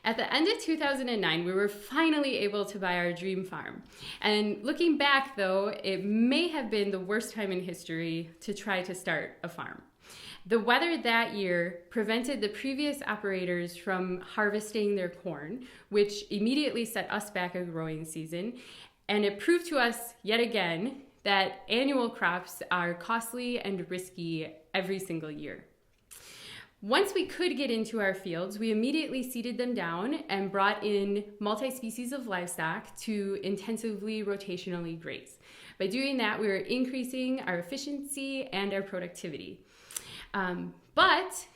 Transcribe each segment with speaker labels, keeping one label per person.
Speaker 1: At the end of 2009, we were finally able to buy our dream farm. And looking back, though, it may have been the worst time in history to try to start a farm. The weather that year prevented the previous operators from harvesting their corn, which immediately set us back a growing season. And it proved to us yet again that annual crops are costly and risky every single year. Once we could get into our fields, we immediately seeded them down and brought in multi-species of livestock to intensively rotationally graze. By doing that, we were increasing our efficiency and our productivity. But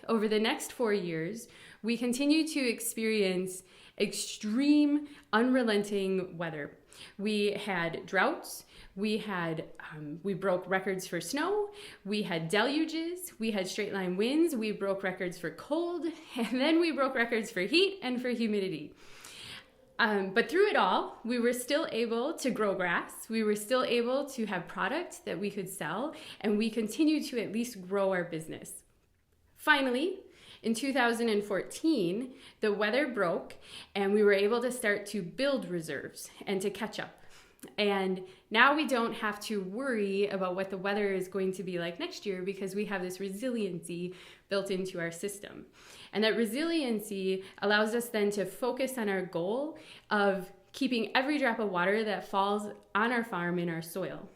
Speaker 1: over the next 4 years, we continued to experience extreme, unrelenting weather. We had droughts, we broke records for snow, we had deluges, we had straight line winds, we broke records for cold, and then we broke records for heat and for humidity. But through it all, we were still able to grow grass, we were still able to have product that we could sell, and we continued to at least grow our business. Finally, in 2014, the weather broke and we were able to start to build reserves and to catch up. And now we don't have to worry about what the weather is going to be like next year because we have this resiliency built into our system. And that resiliency allows us then to focus on our goal of keeping every drop of water that falls on our farm in our soil.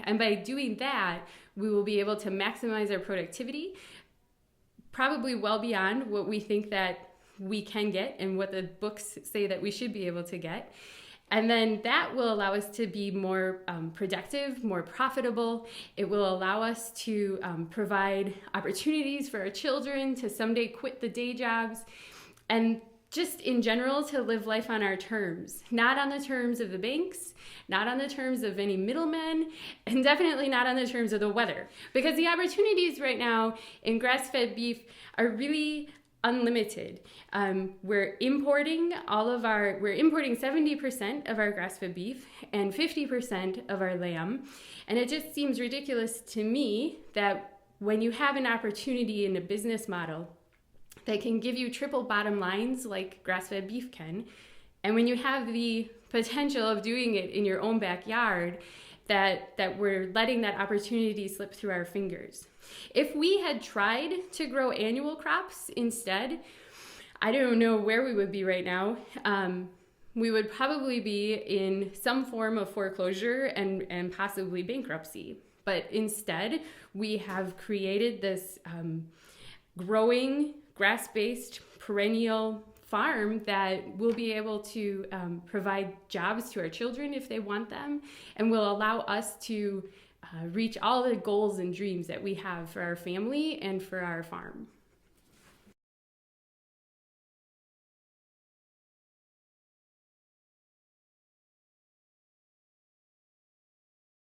Speaker 1: And by doing that, we will be able to maximize our productivity, probably well beyond what we think that we can get and what the books say that we should be able to get. And then that will allow us to be more productive, more profitable. It will allow us to provide opportunities for our children to someday quit the day jobs and just in general to live life on our terms, not on the terms of the banks, not on the terms of any middlemen, and definitely not on the terms of the weather. Because the opportunities right now in grass-fed beef are really unlimited. We're importing 70% of our grass-fed beef and 50% of our lamb. And it just seems ridiculous to me that when you have an opportunity in a business model that can give you triple bottom lines like grass-fed beef can, and when you have the potential of doing it in your own backyard, that we're letting that opportunity slip through our fingers. If we had tried to grow annual crops instead, I don't know where we would be right now. We would probably be in some form of foreclosure and possibly bankruptcy. But instead, we have created this growing, grass-based, perennial farm that will be able to provide jobs to our children if they want them, and will allow us to reach all the goals and dreams that we have for our family and for our farm.